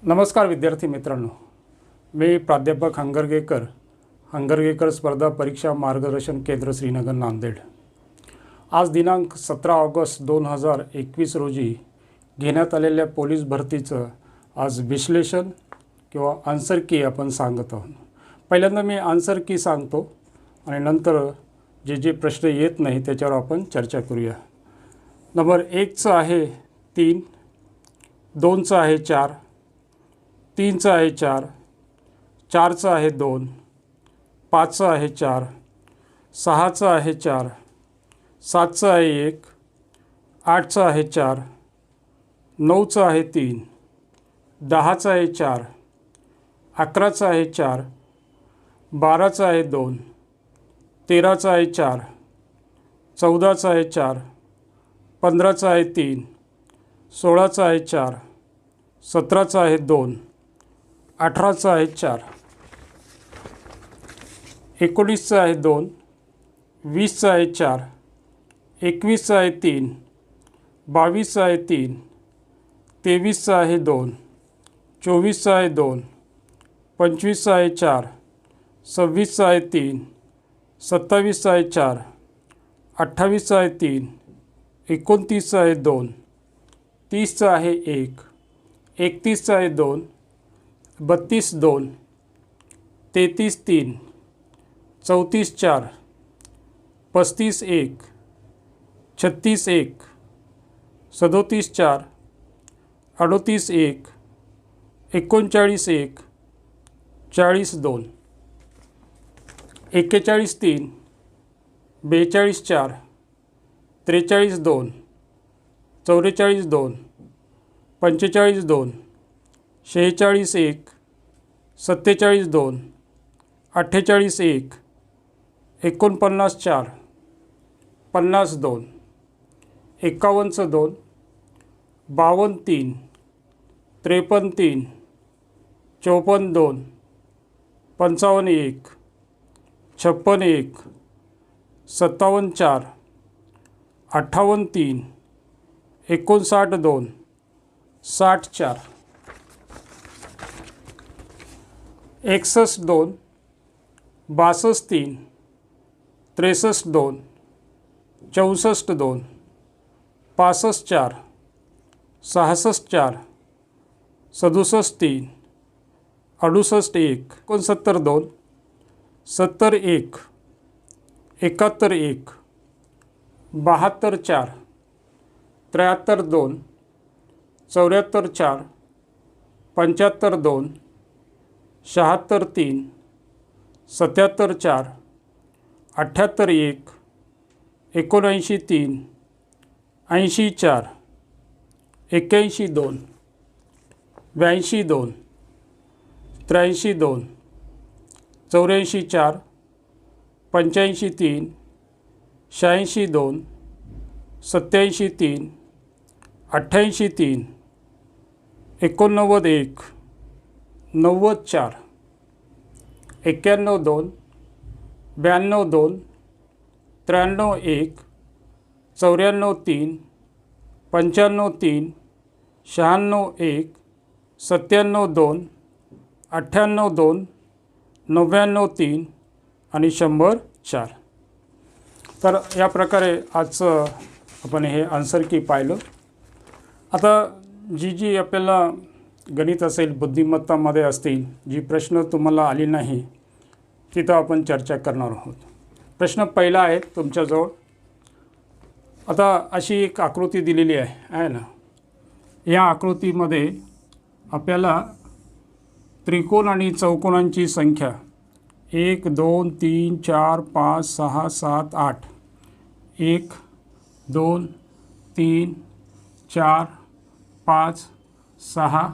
नमस्कार विद्यार्थी मित्रांनो, मी प्राध्यापक हंगरगेकर स्पर्धा परीक्षा मार्गदर्शन केंद्र श्रीनगर नांदेड। आज दिनांक 17 ऑगस्ट 2021 रोजी घेण्यात आलेल्या पोलीस भरतीचं आज विश्लेषण किंवा आन्सर की आपण सांगत आहोत। पहिल्यांदा मी आन्सर की सांगतो आणि नंतर जे प्रश्न येत नाही त्याच्यावर आपण चर्चा करूया। नंबर 1चं आहे 3, 2चं आहे 4, 3चं आहे 4, 4चं आहे 2, 5चं आहे 4, 6चं आहे 4, 7चं आहे 1, 8चं आहे 4, 9चं आहे 3, 10चं आहे 4, 11चं आहे 4, 12चं आहे 2, 13चं आहे 4, 14चं आहे 4, 15चं आहे 3, 16चं आहे 4, 17चं आहे 2, 18चं आहे 4, 19चं आहे 2, 20चं आहे 4, 21चं आहे 3, 22चं आहे 3, 23चं आहे 2, 24चं आहे 2, 25चं आहे 4, 26चं आहे 3, 27चं आहे 4, 28चं आहे 3, 29चं आहे 2, 30चं आहे 1, 31चं आहे 2, 32 2, 33 3, 34 4, 35 1, 36 1, 37 4, 38 1, 39 1, 40 2, 41 3, 42 4, 43 2, 44 2, 45 2, 46 1, 47 2, 48 1, 49 4, 50 2, 51 2, 52 3, 53 3, 54 2, 55 1, 56 1, 57 4, 58 3, 59 2, 60 4, 61 2, 62 3, 63 2, 64 2, 65 4, 66 4, 67 3, 68 1, 69 2, 70 1, 71 1, 72 4, 73 2, 74 4, 75 2, 76 3, 77 4, 78 1, 79 3, 80 4, 81 2, 82 2, 83 2, 84 4, 85 3, 86 2, 87 3, 88 3, 89 1, 90 4, 91 2, 92 2, 93 1, 94 3, 95 3, 96 1, 97 2, 98 2, 99 3 आणि 100 4। तर या प्रकारे आजचं आपण हे आन्सर की पाहिलं। आता जी आपल्याला गणित असेल, बुद्धिमत्तामध्ये असतील, जी प्रश्न तुम्हाला आली नाही तिथं आपण चर्चा करणार आहोत। प्रश्न पहिला आहे तुमच्याजवळ। आता अशी एक आकृती दिलेली आहे ना। या आकृतीमध्ये आपल्याला त्रिकोण आणि चौकोनांची संख्या 1 2 3 4 5 6 7 8, 1 2 3 4 5 6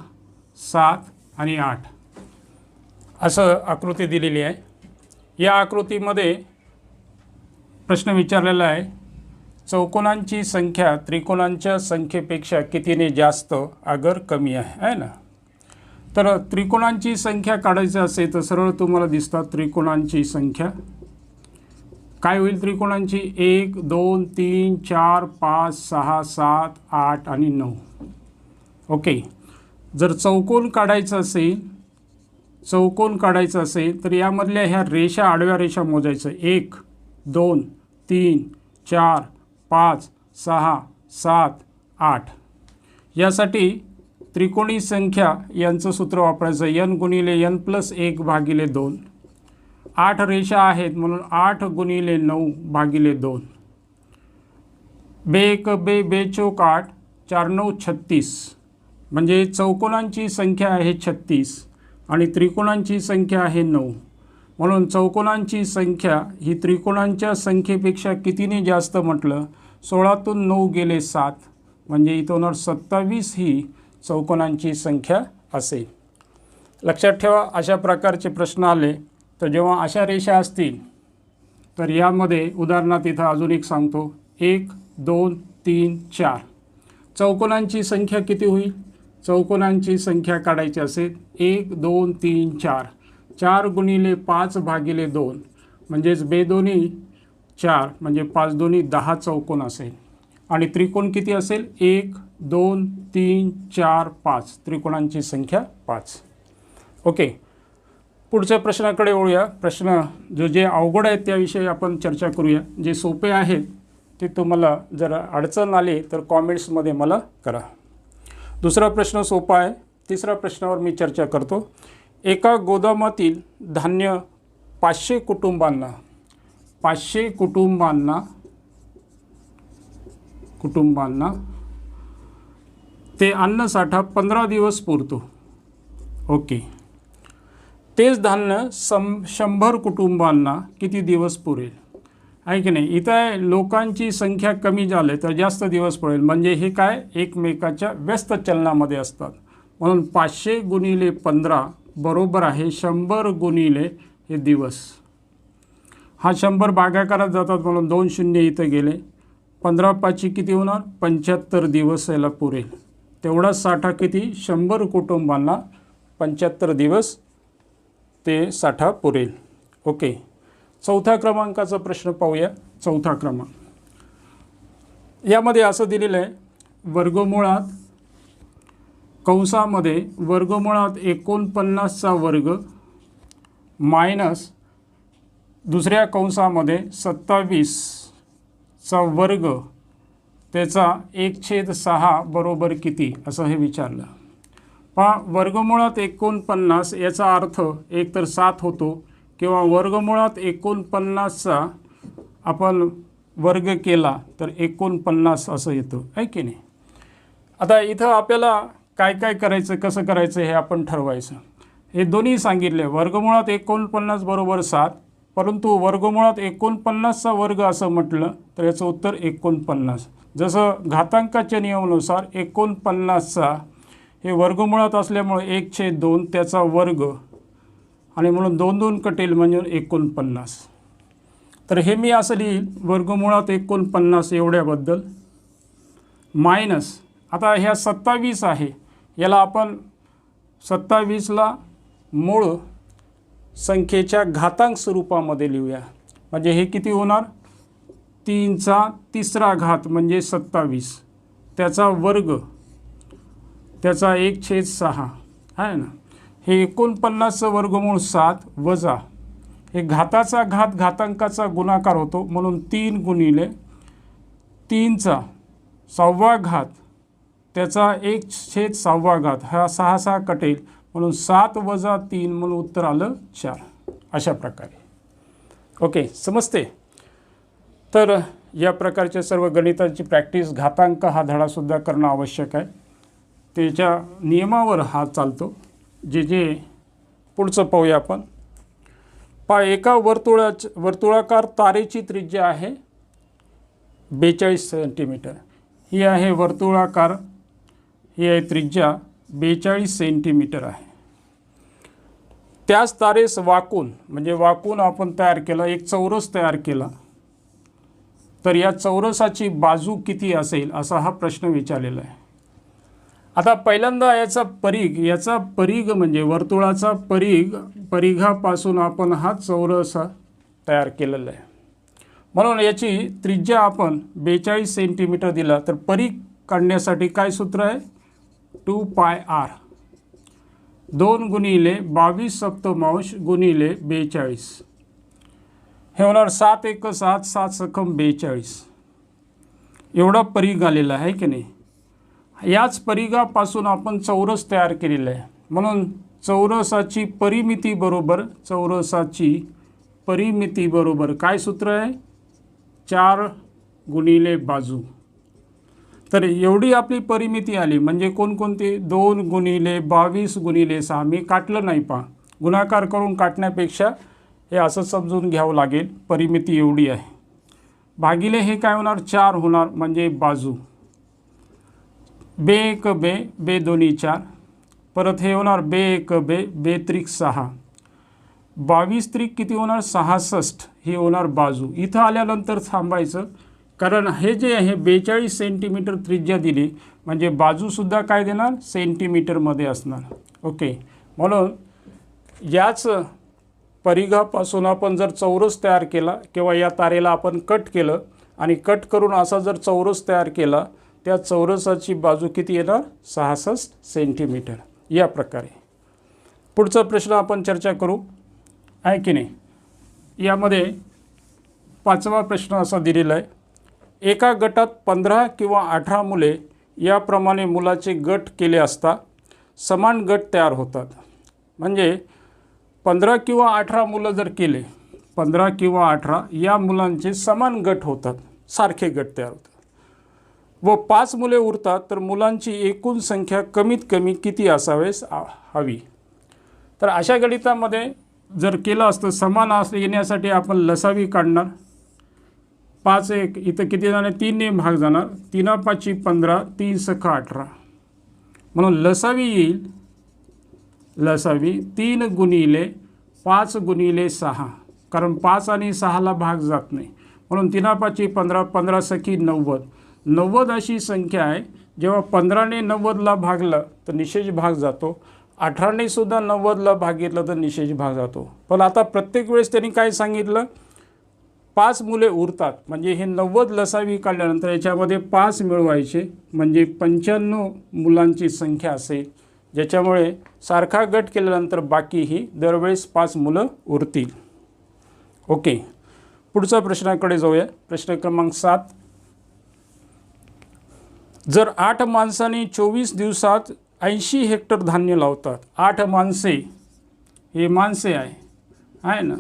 7 आणि 8 असं आकृती दिलेली आहे। या आकृतीमध्ये प्रश्न विचारलेला आहे, चौकोनांची संख्या त्रिकोणांच्या संख्येपेक्षा कितीने जास्त अगर कमी आहे ना। तर त्रिकोणांची संख्या काढायची असेल तर सरळ तुम्हाला दिसतात त्रिकोणांची संख्या काय होईल। त्रिकोणांची 1 2 3 4 5 6 7 8 आणि 9। ओके, जर चौकोन काढायचा असेल तर यामधल्या ह्या रेषा, आडव्या रेषा मोजायचं. 1 2 3 4 5 6 7 8. यासाठी त्रिकोणी संख्या यांचं सूत्र वापरायचं. n गुणिले n प्लस 1 भागिले 2. 8 रेषा आहेत म्हणून 8 गुणिले 9 भागिले 2. बे 1 बे 8 4 9 36. म्हणजे चौकोनांची संख्या आहे 36 आणि त्रिकोणांची संख्या आहे 9. म्हणून चौकोनांची संख्या ही त्रिकोणांच्या संख्येपेक्षा कितीने जास्त म्हटलं, 16तून 9 गेले 7, म्हणजे इथं होणार 27 ही चौकोनांची संख्या असेल. लक्षात ठेवा, अशा प्रकारचे प्रश्न आले तर जेव्हा अशा रेषा असतील तर यामध्ये उदाहरणार्थ इथं अजून एक सांगतो. 1 2 3 4 चौकोनांची संख्या किती होईल? चौकोनांची संख्या काढायची असेल 1 2 3 4. 4 गुणिले 5 भागिले 2 म्हणजेच बेदोनी 4 म्हणजे 5 दोन्ही 10 चौकोन असेल. आणि त्रिकोण किती असेल? 1 2 3 4 5. त्रिकोणांची संख्या 5. ओके, पुढच्या प्रश्नाकडे वळूया. प्रश्न जे अवघड आहेत त्याविषयी आपण चर्चा करूया. जे सोपे आहेत ते तुम्हाला जर अडचण आली तर कॉमेंट्समध्ये मला करा. दुसरा प्रश्न सोपा आहे. तिसऱ्या प्रश्नावर मी चर्चा करतो. एका गोदामातील धान्य 500 कुटुंबांना ते अन्नसाठा 15 दिवस पुरतो. ओके, तेच धान्य 100 कुटुंबांना किती दिवस पुरेल? आहे की नाही? इथं लोकांची संख्या कमी झाली तर जास्त दिवस पुरेल. म्हणजे हे काय, एकमेकाच्या व्यस्त चलनामध्ये असतात. म्हणून 500 गुणिले 15 बरोबर आहे 100 गुणिले हे दिवस. हा 100 भागाकारात जातात म्हणून 2 शून्य इथं गेले. 15 5 किती होणार? 75 दिवस याला पुरेल. तेवढा साठा किती? 100 कुटुंबांना 75 दिवस ते साठा पुरेल. ओके, चौथ्या क्रमांकाचा प्रश्न पाहूया. चौथा क्रमांक यामध्ये असं दिलेलं आहे, वर्गमुळात कंसामध्ये वर्गमुळात 49चा वर्ग मायनस दुसऱ्या कंसामध्ये 27चा वर्ग त्याचा 1/6 बरोबर किती, असं हे विचारलं. पहा, वर्गमुळात 49 याचा अर्थ एक तर 7 होतो किंवा वर्गमुळात 49चा आपण वर्ग केला तर 49 असं येतं, आहे की नाही? आता इथं आपल्याला काय काय करायचं, कसं करायचं हे आपण ठरवायचं. हे दोन्ही सांगितले. वर्गमुळात 49 बरोबर 7, परंतु वर्गमुळात 49चा वर्ग असं म्हटलं तर याचं उत्तर 49. जसं घातांकाच्या नियमानुसार 49चा हे वर्गमुळात असल्यामुळे 1/2 त्याचा वर्ग आणि म्हणून 2 2 कटेल म्हणजे 49. तर हे मी असं लिहील, वर्गमुळात 49 एवढ्याबद्दल मायनस. आता ह्या 27 आहे, याला आपण 27ला मूळ संख्येच्या घातांक स्वरूपामध्ये लिहूया. म्हणजे हे किती होणार? 3चा 3रा घात म्हणजे 27, त्याचा वर्ग त्याचा 1/6 आहे ना. हे 49चं वर्गमूळ 7 वजा हे घाताचा घात घातांकाचा गुणाकार होतो म्हणून 3 गुणिले 3चा 6वा घात त्याचा 1/6 घात. हा 6 6 कटेल म्हणून 7 वजा 3 म्हणून उत्तर आलं 4. अशा प्रकारे. ओके, समजते? तर या प्रकारच्या सर्व गणिताची प्रॅक्टिस, घातांक हा धडासुद्धा करणं आवश्यक आहे. त्याच्या नियमावर हा चालतो. जे पुढचं पाहूया आपण. एका वर्तुळाकार तारेची त्रिज्या आहे 42 सेंटीमीटर. ही आहे वर्तुळाकार, ही आहे त्रिज्या 42 सेंटीमीटर आहे. त्याच तारेस वाकून म्हणजे वाकून आपण तयार केला, एक चौरस तयार केला, तर या चौरसाची बाजू किती असेल असा हा प्रश्न विचारलेला आहे. आता पहिल्यांदा याचा परिघ म्हणजे वर्तुळाचा परिघापासून आपण हा चौरस तयार केलेला आहे. म्हणून याची त्रिज्या आपण 42 सेंटीमीटर दिला तर परिघ काढण्यासाठी काय सूत्र आहे? 2πr. 2 गुणिले 22 सप्तमांश गुणिले 42. हे होणार 7 एक 7, 7 सकम 42. एवढा परीघ आलेला आहे की नाही. याच परिघापासून आपण चौरस तयार केलेला आहे. म्हणून चौरसाची परिमिती बरोबर काय सूत्र आहे, 4 गुणिले बाजू. तर एवढी आपली परिमिती आली. म्हणजे कोणकोणती, 2 गुणिले 22 गुणिले 6. मी काटलं नाही पहा, गुणाकार करून काटण्यापेक्षा हे असं समजून घ्यावं लागेल. परिमिती एवढी आहे भागिले हे काय होणार, 4 होणार म्हणजे बाजू. बे एक बे, बे दोन्ही 4. परत हे होणार बे एक बे, बे त्रिक 6. 22 त्रिक किती होणार, 66. ही होणार बाजू. इथं आल्यानंतर थांबायचं, कारण हे जे आहे 42 सेंटीमीटर त्रिज्या दिली म्हणजे बाजूसुद्धा काय देणार, सेंटीमीटरमध्ये असणार. ओके. म्हणून याच परिघापासून आपण जर चौरस तयार केला किंवा या तारेला आपण कट केलं आणि कट करून असा जर चौरस तयार केला, त्या चौरसाची बाजू किती येणार, 66 सेंटीमीटर. या प्रकारे पुढचा प्रश्न आपण चर्चा करू, आहे की नाही. यामध्ये 5वा प्रश्न असा दिलेला आहे, एका गटात 15 किंवा 18 मुले याप्रमाणे मुलाचे गट केले असता समान गट तयार होतात. म्हणजे 15 किंवा 18 मुलं जर केले, 15 किंवा 18 या मुलांचे समान गट होतात, सारखे गट तयार होतात. व 5 मुले उरतात, तर मुलांची एकूण संख्या कमीत कमी किती असावेस हवी. तर अशा गणितामध्ये जर केलं असतं, समान येण्यासाठी आपण लसावी काढणार. 5 एक इथं किती जाणार, 3ने भाग जाणार, 3 5 15, 3 सख 18. म्हणून लसावी येईल, लसावी 3 गुणिले 5 गुणिले 6, कारण 5 आणि 6ला भाग जात नाही. म्हणून 3 5 15, 15 सखी 90. 90 अशी संख्या आहे. जेव्हा 15ने 90ला भागलं तर निशेष भाग जातो, 18ने सुद्धा 90ला भाग घेतला तर निशेष भाग जातो. पण आता प्रत्येक वेळेस त्यांनी काय सांगितलं, 5 मुले उरतात. म्हणजे हे 90 लसावी काढल्यानंतर याच्यामध्ये 5 मिळवायचे, म्हणजे 95 मुलांची संख्या असेल, ज्याच्यामुळे सारखा गट केल्यानंतर बाकीही दरवेळेस 5 मुलं उरतील. ओके. पुढचा प्रश्नाकडे जाऊया. प्रश्न क्रमांक 7, जर 8 माणसांनी 24 दिवसात 80 हेक्टर धान्य लावतात. 8 माणसे, हे माणसे आहे ना,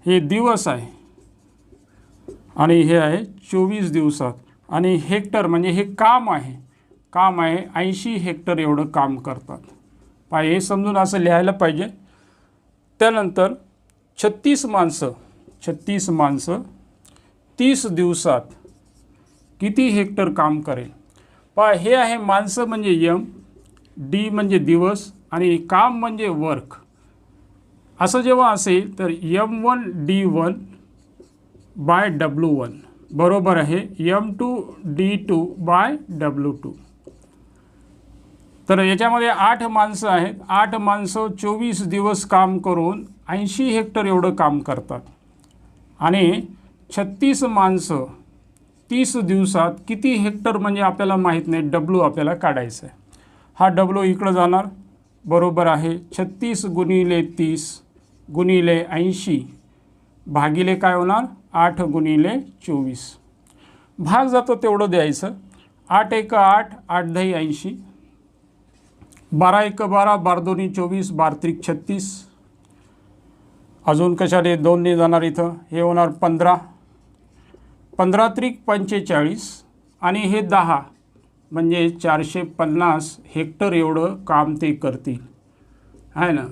हे दिवस आहे आणि हे आहे 24 दिवसात. आणि हेक्टर म्हणजे हे काम आहे, 80 हेक्टर एवढं काम करतात. हे समजून असं लिहायला पाहिजे. त्यानंतर 36 माणसं 30 दिवसात किती हेक्टर काम करेल. हे आहे माणसं म्हणजे यम, डी म्हणजे दिवस आणि काम म्हणजे वर्क. असं जेव्हा असेल तर M1 D1 बाय W1 बरोबर आहे M2 D2 बाय W2. तर याच्यामध्ये 8 माणसं आहेत. 8 माणसं 24 दिवस काम करून 80 हेक्टर एवढं काम करतात. आणि 36 माणसं 30 दिवसात किती हेक्टर म्हणजे आपल्याला माहीत नाही, W आपल्याला काढायचं आहे. हा W इकडं जाणार, बरोबर आहे 36 गुणिले 30 गुणिले 80 भागिले काय होणार, 8 गुणिले 24. भाग जातो तेवढं द्यायचं. 8 एक 8, 8 10 80, 12 एक 12, 12 दोन्ही 24, 12 त्रिक 36. अजून कशाने 2ने जाणार इथं, हे होणार 15, 15 त्रिक 45 आणि हे 10 म्हणजे 450 हेक्टर एवढं काम ते करतील, आहे ना.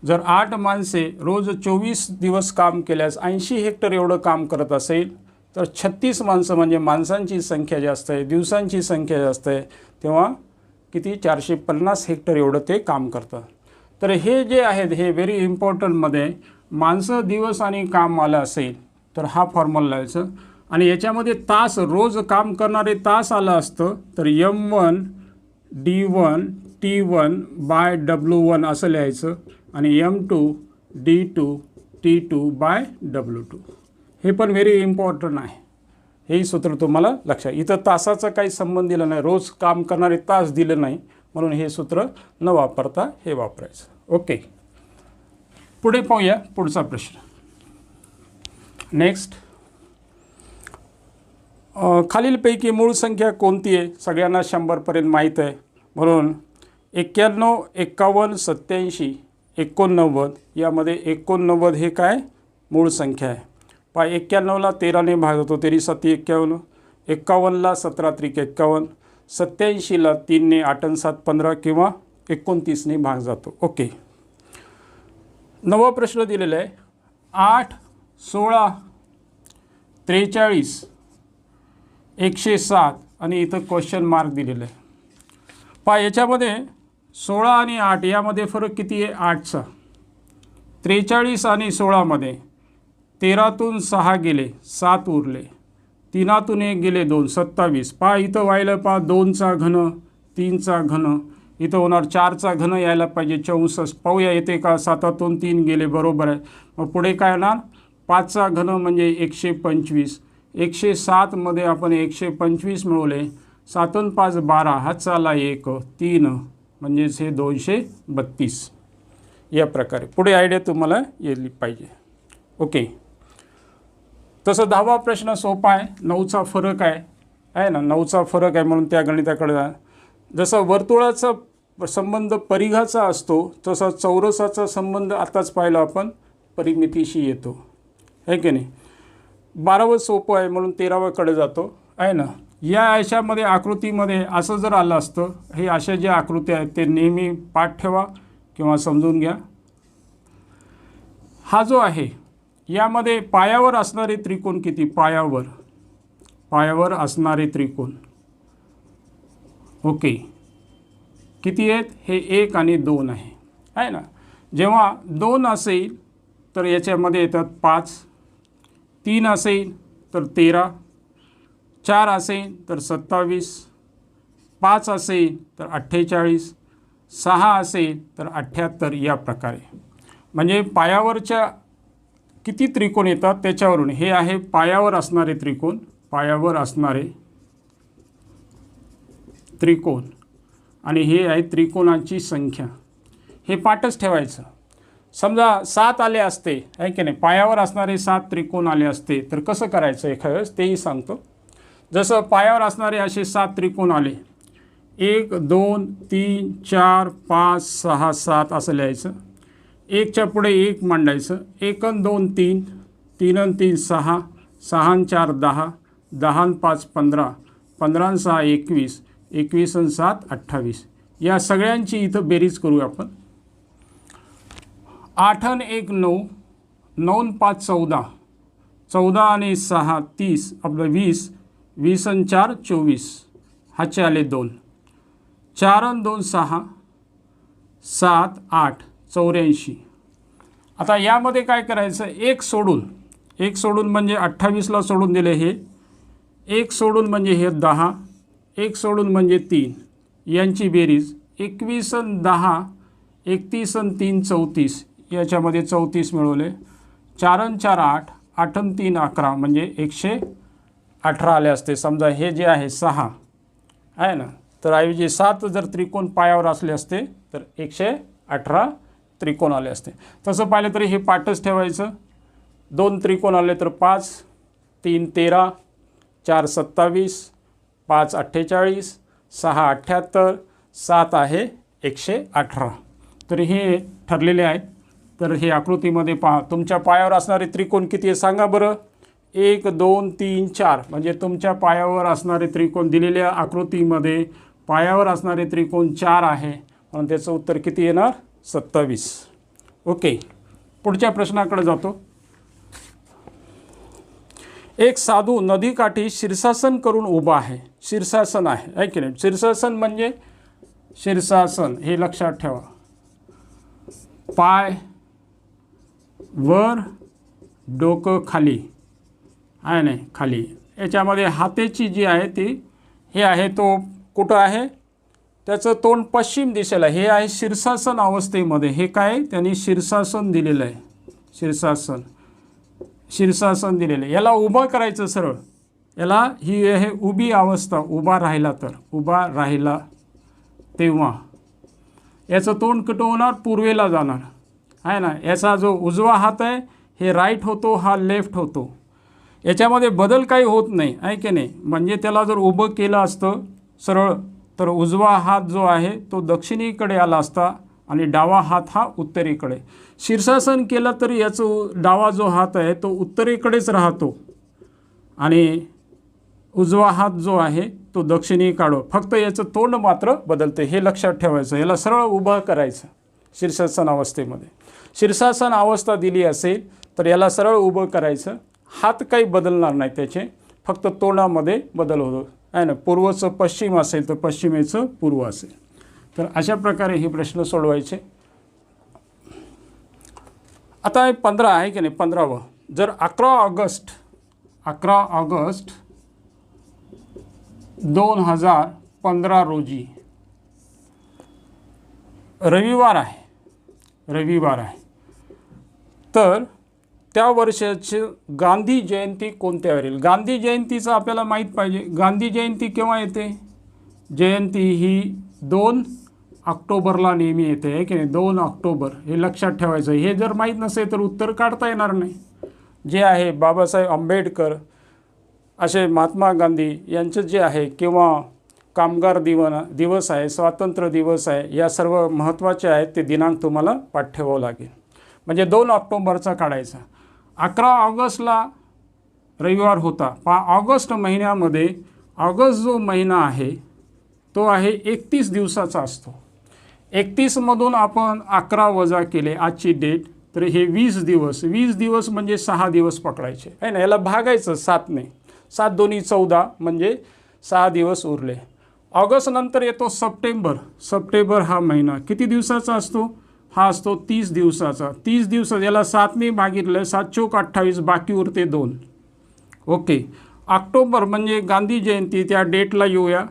जर 8 माणसे रोज 24 दिवस काम केल्यास 80 हेक्टर एवढं काम करत असेल, तर 36 माणसं म्हणजे माणसांची संख्या जास्त आहे, दिवसांची संख्या जास्त आहे, तेव्हा किती 450 हेक्टर एवढं ते काम करतात. तर हे जे आहेत हे व्हेरी इम्पॉर्टंटमध्ये माणसं दिवस आणि काम आलं असेल तर हा फॉर्म्युला लिहायचं. आणि याच्यामध्ये तास, रोज काम करणारे तास आलं असतं तर M1 D1 T1 bye W1 असं लिहायचं आणि M2 D2 T2 bye W2. हे पण व्हेरी इम्पॉर्टंट आहे. हेही सूत्र तुम्हाला लक्षात. इथं तासाचा काही संबंध दिला नाही, रोज काम करणारे तास दिले नाही, म्हणून हे सूत्र न वापरता हे वापरायचं. ओके, पुढे पाहूया पुढचा प्रश्न. नेक्स्ट, खालीलपैकी मूळ संख्या कोणती आहे? सगळ्यांना 100पर्यंत माहीत आहे, म्हणून 91, 51, 87, 89 यामध्ये 89 हे काय मूळ संख्या आहे. 91ला 13ने भाग होतो, 13 7 51, 51ला 17 3 51, 87ला 3ने 8 आणि 7 15 किंवा 29ने भाग जातो. ओके, 9वा प्रश्न दिलेला आहे. 8, 16, 43, 107 आणि इथं क्वेश्चन मार्क दिलेलं आहे. याच्यामध्ये 16 आणि 8 यामध्ये फरक किती आहे? 8चा. 43 आणि 16मध्ये 13तून 6 गेले, 7 उरले, 3तून 1 गेले 2, 27. इथं व्हायला 2चा घन, 3चा घन, इथं होणार 4चा घन यायला पाहिजे 64. पाहूया येते का? 7तून 3 गेले, बरोबर आहे. मग पुढे काय येणार? 5चा घन म्हणजे 125. 107मध्ये आपण 125 मिळवले, 7 आणि 5 12, हातचाला 1 3 म्हणजेच हे 232. या प्रकारे पुढे आयडिया तुम्हाला येली पाहिजे. ओके, तसं 10वा प्रश्न सोपा आहे. 9चा फरक आहे ना, 9चा फरक आहे म्हणून त्या गणिताकडे जा. जसं वर्तुळाचा संबंध परिघाचा असतो तसा चौरसाचा संबंध आताच पाहिला आपण परिमितीशी येतो, आहे की नाही. 12वं सोपं आहे म्हणून 13वाकडे जातो, आहे ना. या याच्यामध्ये आकृतीमध्ये असं जर आलं असतं, हे अशा ज्या आकृत्या आहेत ते नेहमी पाठ ठेवा किंवा समजून घ्या. हा जो आहे यामध्ये पायावर असणारे त्रिकोण किती? पायावर असणारे त्रिकोण ओके किती आहेत? हे 1 आणि 2 आहे ना. जेव्हा 2 असेल तर याच्यामध्ये येतात 5, 3 असेल तर 13, 4 असेल तर 27, 5 असेल तर 48, 6 असेल तर 78. या प्रकारे म्हणजे पायावरच्या किती त्रिकोण येतात त्याच्यावरून हे आहे पायावर असणारे त्रिकोण, पायावर असणारे त्रिकोण आणि हे आहे त्रिकोणांची संख्या. हे पाठच ठेवायचं. समजा 7 आले असते आहे की नाही, पायावर असणारे 7 त्रिकोण आले असते तर कसं करायचं एखाद्या वेळेस तेही सांगतो. जसं पायावर असणारे असे 7 त्रिकोण आले, 1 2 3 4 5 6 7 असं लिहायचं. 1च्या पुढे 1 मांडायचं. 1 आणि 2 3, 3 आणि 3 6, 6 आणि 4 10, 10 आणि 5 15, 15 आणि 6 21, 21 आणि 7 28. या सगळ्यांची इथं बेरीज करूया आपण. 8 आणि 1 9, 9 आणि 5 14, 14 आणि 6 30, आपलं 20, 20 आणि 4 24, हाचे आले 2, 4 आणि 2 6, 7 8 84. आता यामध्ये काय करायचं? 1 सोडून म्हणजे 28ला सोडून दिले हे, 1 सोडून म्हणजे हे 10, 1 सोडून म्हणजे 3, यांची बेरीज 21 आणि 10, 31 आणि 3 34, याच्यामध्ये 34 मिळवले. 4 आणि 4 8, 8 आणि 3 11 म्हणजे 118 आले असते. समजा हे जे आहे 6 आहे ना, तर ऐवजी 7 जर त्रिकोण पायावर असले असते तर 118 त्रिकोण आले असते. तसं पाहिलं तरी हे पाठच ठेवायचं. 2 त्रिकोण आले तर 5, 3 13, 4 27, 5 48, 6 78, 7 आहे 118. तर हे ठरलेले आहेत. तर हे आकृतीमध्ये पहा, तुमच्या पायावर असणारे त्रिकोण किती आहे सांगा बरं. 1 2 3 4 म्हणजे तुमच्या पायावर असणारे त्रिकोण दिलेल्या आकृतीमध्ये पायावर असणारे त्रिकोण 4 आहे म्हणून त्याचं उत्तर किती येणार? 27. ओके, पुढच्या प्रश्नाकडे जातो. एक साधू नदीकाठी शीर्षासन करून उभा आहे. शीर्षासन आहे की नाही. शीर्षासन म्हणजे शीर्षासन हे लक्षात ठेवा. पाय वर, डोकं खाली आहे नाही खाली. याच्यामध्ये हाताची जी आहे ती हे आहे, तो कुठं आहे? त्याचं तोंड पश्चिम दिशेला. हे आहे शीर्षासन अवस्थेमध्ये. हे काय त्यांनी शीर्षासन दिलेलं आहे. शीर्षासन दिलेलं आहे. याला उभं करायचं सरळ. याला ही आहे उभी अवस्था. उभा राहिला तेव्हा याचं तोंड कुठं होणार, पूर्वेला जाणार आहे ना. याचा जो उजवा हात आहे हे राईट होतो, हा लेफ्ट होतो. याच्यामध्ये बदल काही होत नाही आहे की नाही. म्हणजे त्याला जर उभं केलं असतं सरळ तर उजवा हात जो आहे तो दक्षिणेकडे आला असता आणि डावा हात हा उत्तरेकडे. शीर्षासन केलं तरी याचं डावा जो हात आहे तो उत्तरेकडेच राहतो आणि उजवा हात जो आहे तो दक्षिणेकडे. फक्त याचं तोंड मात्र बदलते, हे लक्षात ठेवायचं. याला सरळ उभं करायचं शीर्षासन अवस्थेमध्ये. शीर्षासन अवस्था दिली असेल तर याला सरळ उभं करायचं. हात काही बदलणार नाही त्याचे, फक्त तोंडामध्ये बदल होतो आहे ना. पूर्वचं पश्चिम असेल तर पश्चिमेचं पूर्व असेल. तर अशा प्रकारे हे प्रश्न सोडवायचे. आता 15 आहे की नाही, 15वं. जर 11 ऑगस्ट 2015 रोजी रविवार आहे तर त्या वर्षाची गांधी जयंती कोणत्या वेळी? गांधी जयंतीचं आपल्याला माहीत पाहिजे. गांधी जयंती केव्हा येते? जयंती ही 2 ऑक्टोबरला नेहमी येते आहे की नाही. 2 ऑक्टोबर हे लक्षात ठेवायचं. हे जर माहीत नसेल तर उत्तर काढता येणार नाही. जे आहे बाबासाहेब आंबेडकर असे महात्मा गांधी यांचं जे आहे किंवा कामगार दिवस आहे, स्वातंत्र्य दिवस आहे, या सर्व महत्त्वाचे आहेत. ते दिनांक तुम्हाला पाठ ठेवावं लागेल. म्हणजे 2 ऑक्टोबरचा काढायचा. 11 ऑगस्टला रविवार होता. ऑगस्ट महिन्यामध्ये ऑगस्ट जो महिना आहे तो आहे 31 दिवसाचा असतो. 31मधून आपण 11 वजा केले आजची डेट तर हे 20 दिवस. 20 दिवस म्हणजे 6 दिवस पकडायचे आहे ना. याला भागायचं 7ने. 7 दोन्ही 14 म्हणजे 6 दिवस उरले. ऑगस्ट नंतर येतो सप्टेंबर हा महिना किती दिवसाचा असतो? हा असतो 30 दिवसाचा. 30 दिवस याला 7ने भागितलं, 7 चौक 28, बाकी उरते 2. ओके. ऑक्टोबर म्हणजे गांधी जयंती, त्या डेटला येऊया.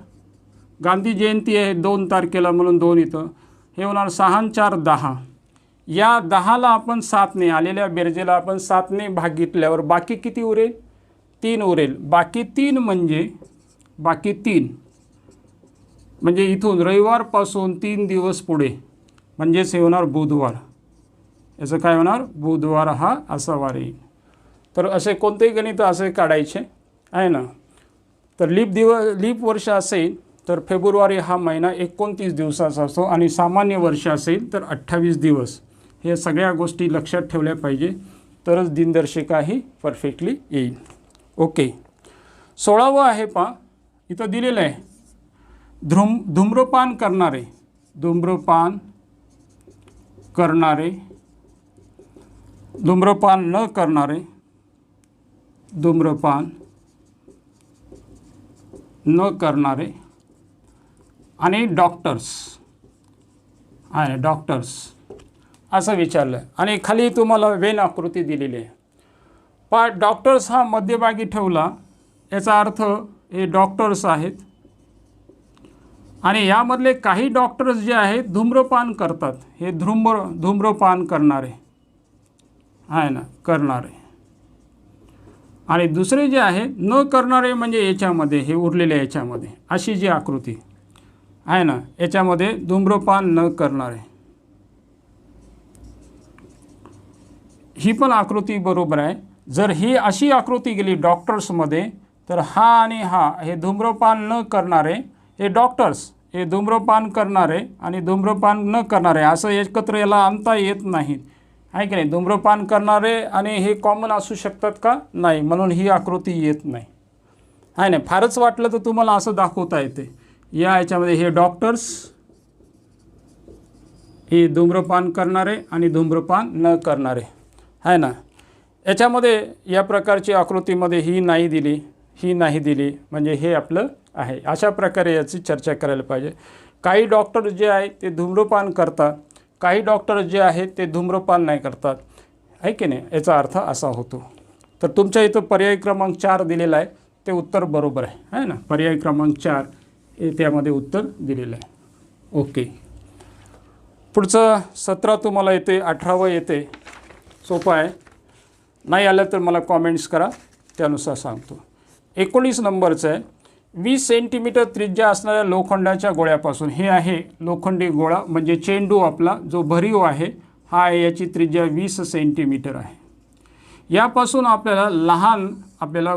गांधी जयंती आहे 2 तारखेला म्हणून 2 इथं. हे होणार 6 आणि 4 10. या 10ला आपण 7ने आलेल्या बेरजेला आपण 7ने भागितल्यावर बाकी किती उरेल? 3 उरेल. बाकी 3 म्हणजे इथून रविवारपासून 3 दिवस पुढे म्हणजेच हे होणार बुधवार. याचं काय होणार? बुधवार हा असा वार येईल. तर असे कोणतेही गणित असे काढायचे आहे ना. तर लीप वर्ष असेल तर फेब्रुवारी हा महिना 29 दिवसाचा असतो आणि सामान्य वर्ष असेल तर 28 दिवस. हे सगळ्या गोष्टी लक्षात ठेवल्या पाहिजे तरच दिनदर्शिका ही परफेक्टली येईल. ओके. 16वं आहे पहा, इथं दिलेलं आहे धूम्रपान करणारे, धूम्रपान न करणारे, धूम्रपान न करणारे आणि डॉक्टर्स असं विचारलं. आणि खाली तुम्हाला वेन आकृती दिलेली आहे. डॉक्टर्स हा मध्यभागी ठेवला, याचा अर्थ हे डॉक्टर्स आहेत आणि यामधले काही डॉक्टर्स जे आहेत धूम्रपान करतात. हे धूम्रपान करणारे आहे ना, करणारे. आणि दुसरे जे आहे न करणारे म्हणजे याच्यामध्ये हे उरलेल्या याच्यामध्ये अशी जी आकृती आहे ना, याच्यामध्ये धूम्रपान न करणारे ही पण आकृती बरोबर आहे. जर ही अशी आकृती गेली डॉक्टर्समध्ये तर हा आणि हा हे धूम्रपान न करणारे हे डॉक्टर्स, हे धूम्रपान करणारे आणि धूम्रपान न करणारे असं एकत्र याला आणता येत नाहीत आहे की नाही. धूम्रपान करणारे आणि हे कॉमन असू शकतात का? नाही. म्हणून ही आकृती येत नाही आहे ना. फारच वाटलं तर तुम्हाला असं दाखवता येते. याच्यामध्ये हे डॉक्टर्स, हे धूम्रपान करणारे आणि धूम्रपान न करणारे आहे ना. याच्यामध्ये या प्रकारची आकृतीमध्ये ही नाही दिली म्हणजे हे आपलं आहे. अशा प्रकारे याची चर्चा करायला पाहिजे. काही डॉक्टर जे आहेत ते धूम्रपान करतात, काही डॉक्टर जे आहेत ते धूम्रपान नाही करतात आहे की नाही. याचा अर्थ असा होतो. तर तुमच्या इथं पर्याय क्रमांक 4 दिलेला आहे, ते उत्तर बरोबर आहे ना. पर्याय क्रमांक 4 हे त्यामध्ये उत्तर दिलेलं आहे. ओके. पुढचं 17 तुम्हाला येते, 18वं येते. सोपं आहे. नाही आलं तर मला कॉमेंट्स करा, त्यानुसार सांगतो. 19 नंबरचं आहे 20 सेंटीमीटर त्रिज्या असणाऱ्या लोखंडाच्या गोळ्यापासून, हे आहे लोखंडी गोळा म्हणजे चेंडू आपला जो भरीव आहे हा आहे, याची त्रिज्या 20 सेंटीमीटर आहे. यापासून आपल्याला लहान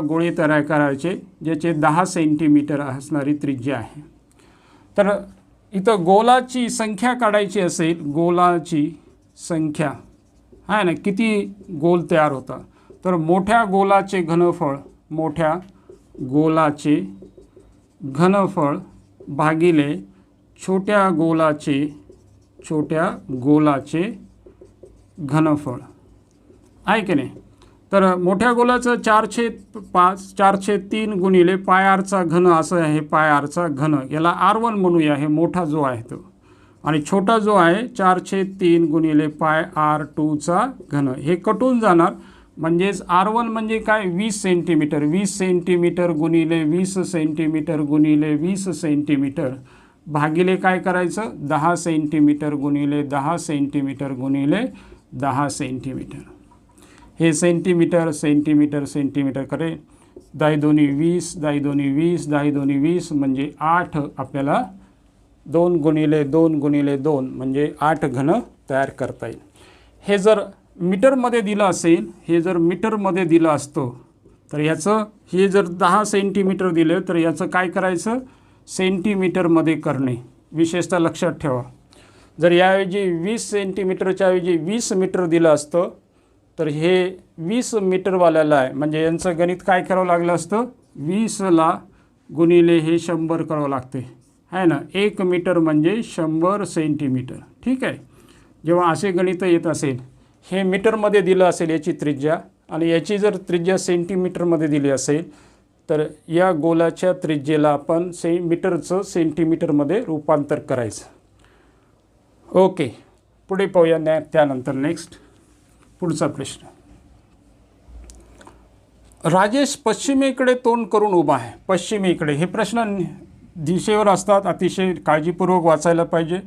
गोळे तयार करायचे ज्याचे 10 सेंटीमीटर असणारी त्रिज्या आहे. तर इथं गोलाची संख्या काढायची असेल, गोलाची संख्या आहे ना, किती गोल तयार होता, तर मोठ्या गोलाचे घनफळ भागिले छोट्या गोलाचे घनफळ आहे की नाही. तर मोठ्या गोलाचं 4/3 गुणिले पाय आरचा घन असं आहे, पाय आरचा घन, याला R1 म्हणूया, हे मोठा जो आहे तो, आणि छोटा जो आहे 4/3 गुणिले पाय R2चा घन, हे कटून जाणार. म्हणजेच R1 म्हणजे काय, 20 सेंटीमीटर, 20 सेंटीमीटर गुणिले 20 सेंटीमीटर गुणिले 20 सेंटीमीटर भागिले काय करायचं, 10 सेंटीमीटर गुणिले 10 सेंटीमीटर गुणिले 10 सेंटीमीटर. हे सेंटीमीटर सेंटीमीटर सेंटीमीटर करे, 10 दोन्ही 20, 10 दोन्ही 20, 10 दोन्ही 20 म्हणजे 8, आपल्याला 2 गुणिले 2 गुणिले 2 म्हणजे 8 घन तयार करता येईल. हे जर मीटरमध्ये दिलं असेल, हे जर मीटरमध्ये दिलं असतं तर याचं, हे जर 10 सेंटीमीटर दिलं तर याचं काय करायचं, सेंटीमीटरमध्ये करणे. विशेषतः लक्षात ठेवा, जर याऐवजी 20 सेंटीमीटरच्या ऐवजी 20 मीटर दिलं असतं तर हे 20 मीटरवाल्याला आहे, म्हणजे यांचं गणित काय करावं लागलं असतं, 20ला गुणिले हे 100 करावं लागते आहे ना. 1 मीटर म्हणजे 100 सेंटीमीटर. ठीक आहे. जेव्हा असे गणित येत असेल, हे मीटरमध्ये दिलं असेल याची त्रिज्या, आणि याची जर त्रिज्या सेंटीमीटरमध्ये दिली असेल तर या गोलाच्या त्रिज्येला आपण मीटरचं सेंटीमीटरमध्ये रूपांतर करायचं. ओके, पुढे पाहूया. त्यानंतर नेक्स्ट पुढचा प्रश्न. राजेश पश्चिमेकडे तोंड करून उभा आहे. पश्चिमेकडे, हे प्रश्न दिशेवर असतात, अतिशय काळजीपूर्वक वाचायला पाहिजे.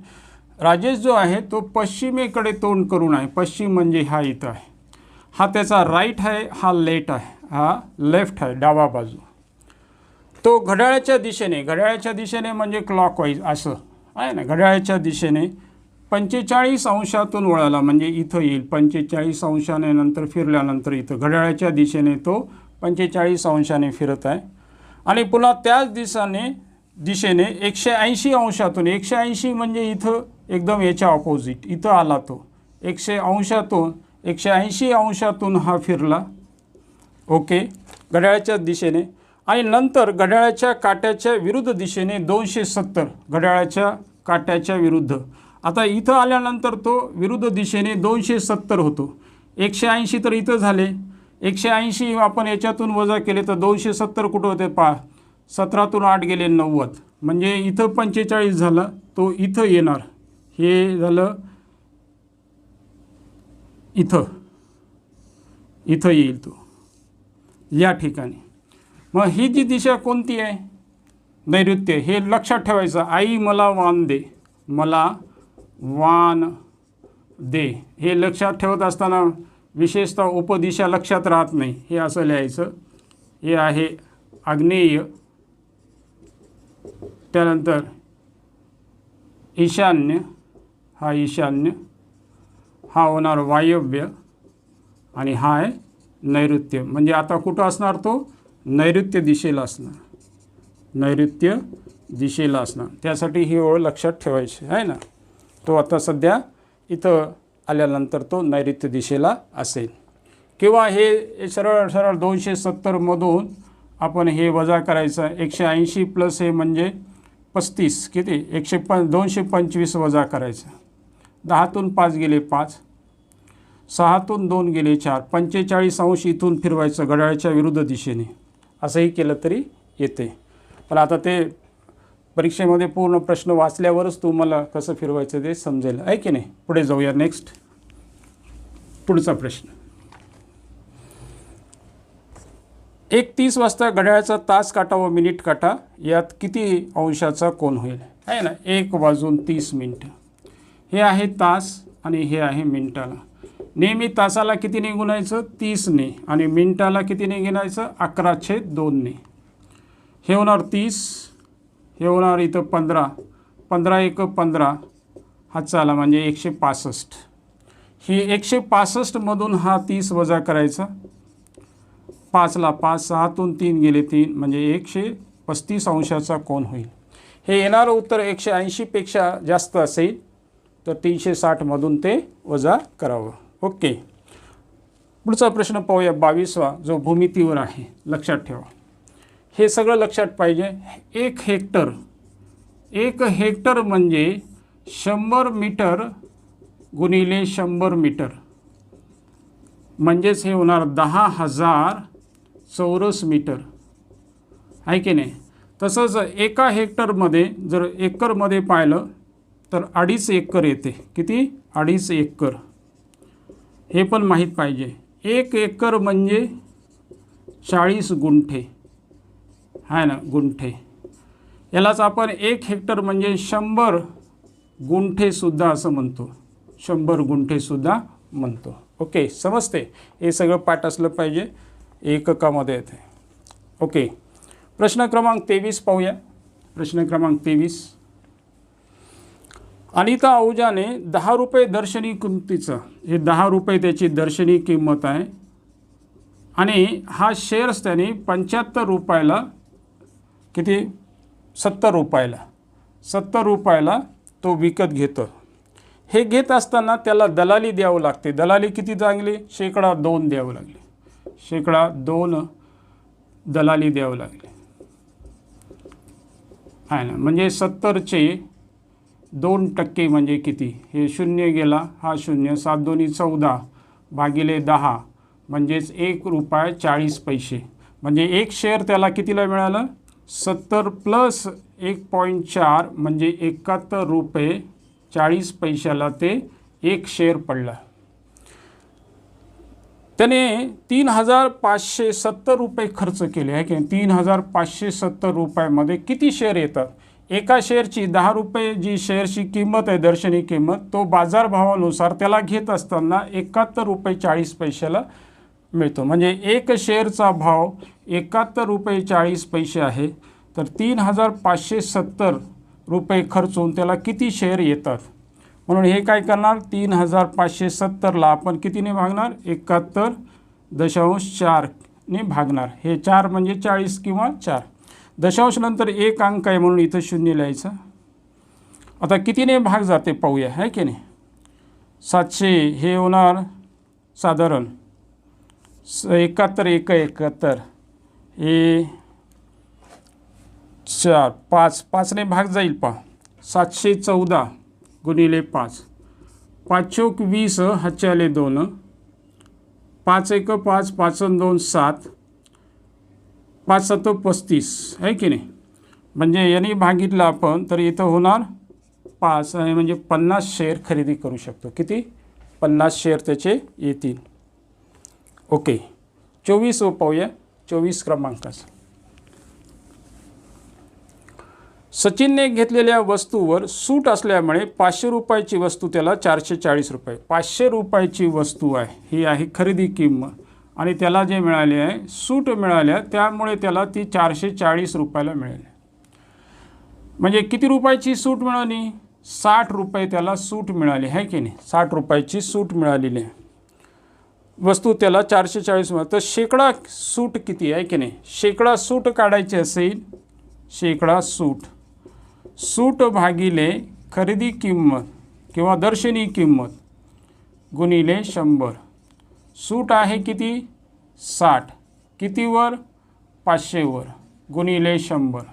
राजेश जो आहे तो पश्चिमेकडे तोंड करून आहे. पश्चिम म्हणजे हा इथं आहे, हा त्याचा राईट आहे, हा लेफ्ट आहे, हा लेफ्ट आहे, डावा बाजू. तो घड्याळाच्या दिशेने म्हणजे क्लॉकवाईज असं आहे ना, घड्याळाच्या दिशेने 45 अंशातून वळाला म्हणजे इथं येईल. 45 अंशाने नंतर फिरल्यानंतर इथं घड्याळाच्या दिशेने तो 45 अंशाने फिरत आहे. आणि पुन्हा त्याच दिशेने 180 अंशातून, 180 म्हणजे इथं एकदम याच्या ऑपोजिट इथं आला तो. 180 अंशातून हा फिरला. ओके, घड्याळाच्या दिशेने. आणि नंतर घड्याळाच्या काट्याच्या विरुद्ध दिशेने 270, घड्याळाच्या काट्याच्या विरुद्ध. आता इथं आल्यानंतर तो विरुद्ध दिशेने 270 होतो. 180 तर इथं झाले, 180 आपण याच्यातून वजा केले तर 270 कुठं होते, 17तून 8 गेले 90, म्हणजे इथं 45 झाला, तो इथं येणार. हे झालं इथं येईल तो या ठिकाणी. मग ही जी दिशा कोणती आहे, नैऋत्य. हे लक्षात ठेवायचं. आई मला वान दे, हे लक्षात ठेवत असताना विशेषतः उपदिशा लक्षात राहत नाही. हे असं लिहायचं. हे आहे आग्नेय, त्यानंतर ईशान्य, हा होणार वायव्य, आणि हा आहे नैऋत्य. म्हणजे आता कुठं असणार तो, नैऋत्य दिशेला असणार. त्यासाठी ही ओळ लक्षात ठेवायची आहे ना. तो आता सध्या इथं आल्यानंतर तो नैऋत्य दिशेला असेल. किंवा हे सरळ 270मधून आपण हे वजा करायचं. 180 प्लस हे म्हणजे 35, किती 225 वजा करायचं. 10तून 5 गेले 5, 6तून 2 गेले 4, 45 अंश इथून फिरवायचं घड्याळाच्या विरुद्ध दिशेने. असंही केलं तरी येते. पण आता ते परीक्षेमध्ये पूर्ण प्रश्न वाचल्यावरच तुम्हाला कसं फिरवायचं ते समजेल, आहे की नाही. पुढे जाऊया. नेक्स्ट पुढचा प्रश्न. 1:30 वाजता घड्याळाचा तास काटा व मिनिट काटा यात किती अंशाचा कोन होईल, आहे ना. 1:30 हे आहे तास आणि हे आहे मिनिटाला. नेहमी तासाला कितीने गुणायचं, 30ने, आणि मिनिटाला कितीने गुणायचं, 11/2ने. हे होणार 30, हे होणार इथं 15, 15 एक 15, हातचा आला म्हणजे 165. ही 165मधून हा 30 वजा करायचा, 5ला 5, 6तून 3 गेले 3 म्हणजे 135 अंशाचा कोन होईल. हे येणारं उत्तर 180पेक्षा जास्त असेल तर 360मधून ते वजा करावं. ओके, पुढचा प्रश्न पाहूया 22वा, जो भूमितीवर आहे. लक्षात ठेवा, हे सगळं लक्षात पाहिजे. 1 हेक्टर म्हणजे 100 मीटर गुणिले 100 मीटर, म्हणजेच हे होणार 10,000 चौरस मीटर, आहे की नाही. तसंच एका हेक्टरमध्ये जर एकरमध्ये पाहिलं तर 2.5 एकर येते. किती? 2.5 एकर. हे पण माहीत पाहिजे. 1 एकर म्हणजे 40 गुंठे, आहे ना, गुंठे. यालाच आपण 1 हेक्टर म्हणजे 100 गुंठेसुद्धा असं म्हणतो, 100 गुंठेसुद्धा म्हणतो. ओके, समजते. हे सगळं पाठ असलं पाहिजे, एककामध्ये येते. ओके, प्रश्न क्रमांक 23 पाहूया. प्रश्न क्रमांक 23. अनिता आहुजाने 10 रुपये दर्शनी किंमतीचं, हे 10 रुपये त्याची दर्शनी किंमत आहे, आणि हा शेअर्स त्याने 75 रुपयाला, किती, 70 रुपयाला तो विकत घेतो. हे घेत असताना त्याला दलाली द्यावं लागते. दलाली किती लागली? 2% द्यावं लागले. 2% दलाली द्यावं लागले, आहे ना. म्हणजे 70चे 2% म्हणजे किती? हे 0 गेला, हा 0, 7 2 14 भागिले 10 म्हणजेच 1 रुपया 40 पैसे. म्हणजे एक शेअर त्याला कितीला मिळालं? 70 प्लस 1.4 म्हणजे 71 रुपये 40 पैशाला ते एक शेअर पडला. त्याने 3,570 रुपये खर्च केले, आहे की 3,570 रुपयामध्ये किती शेअर येतात? एका शेअरची 10 रुपये जी शेअरची किंमत आहे, दर्शनी किंमत, तो बाजारभावानुसार त्याला घेत असताना 71 रुपये 40 पैशाला मिळतो. म्हणजे एक शेअरचा भाव 71 रुपये 40 पैसे आहे. तर 3,570 रुपये खर्चून त्याला किती शेअर येतात? म्हणून हे काय करणार? 3,570ला आपण कितीने भागणार? 71.4 ने भागणार. हे 4 म्हणजे 40 किंवा 4. दशांश नंतर एक अंक आहे म्हणून इथं 0 लिहायचं. आता कितीने भाग जाते पाहूया, आहे की नाही. 700 हे होणार साधारण 71 1 71, हे 4 5 5ने भाग जाईल पहा. 714 गुणिले 5, 5 चौक 20, हातचे आले 2, 5 1 5, 5 2 7, 5 7 35, आहे की नाही. म्हणजे यांनी भागितलं आपण तर इथं होणार 5 आहे, म्हणजे 50 शेअर खरेदी करू शकतो. किती? 50 शेअर त्याचे येतील. ओके, 24 पाहूया. 24 क्रमांकाचा. सचिनने घेतलेल्या वस्तूवर सूट असल्यामुळे 500 रुपयाची वस्तू त्याला 440 रुपये. 500 रुपयाची वस्तू आहे, ही आहे खरेदी किंमत, आणि त्याला जे मिळाले आहे सूट मिळाल्या, त्यामुळे त्याला ती 440 रुपयाला मिळाली. म्हणजे किती रुपयाची सूट मिळाली? 60 रुपये त्याला सूट मिळाली, आहे की नाही. 60 रुपयाची सूट मिळालेली आहे. वस्तू त्याला 440 मिळाली. तर शेकडा सूट किती आहे की नाही. शेकडा सूट काढायची असेल, शेकडा सूट भागिले खरेदी किंमत किंवा दर्शनी किंमत गुणिले 100. सूट आहे किती? 60. कितीवर? 500वर गुणिले 100.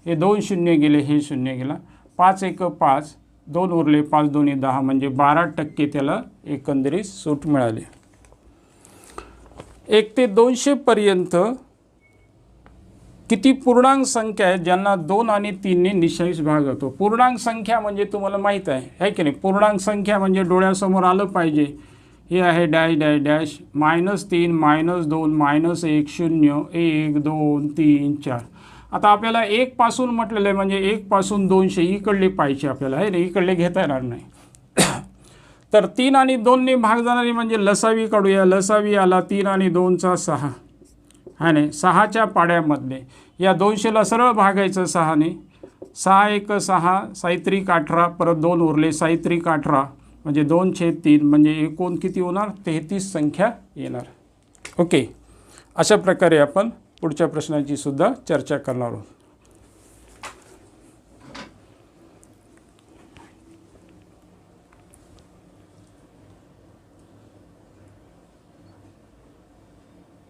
हे 2 शून्य गेले, हे 0 गेला. 5 1 5, 2 उरले, 5 2 10 म्हणजे 12% त्याला एकंदरीत सूट मिळाली. 1 ते 200 पर्यंत किती पूर्णांक संख्या आहे ज्यांना 2 आणि 3 ने निशांश भाग होतो? पूर्णांक संख्या म्हणजे तुम्हाला माहीत आहे की नाही. पूर्णांक संख्या म्हणजे डोळ्यासमोर आलं पाहिजे. हे आहे डॅश डॅश डॅश, -3 -2 -1 0 1 2 3 4. आता आपल्याला 1 पासून म्हटलेलं आहे, म्हणजे 1 पासून 200 इकडले पाहिजे आपल्याला, आहे ना, इकडले घेता येणार नाही. तर 3 आणि 2 ने भाग जाणारी म्हणजे लसावी काढूया. लसावी आला 3 आणि 2 चा 6, आहे ना, 6च्या पाड्यामधले. या 200ला सरळ भागायचं 6ने. 6 एक 6, 6 त्रिक 18, परत 2 उरले, 6 त्रिक 18 म्हणजे 2/3 म्हणजे एकूण किती होणार? 33 संख्या येणार. ओके, अशा प्रकारे आपण पुढच्या प्रश्नाची सुद्धा चर्चा करणार आहोत.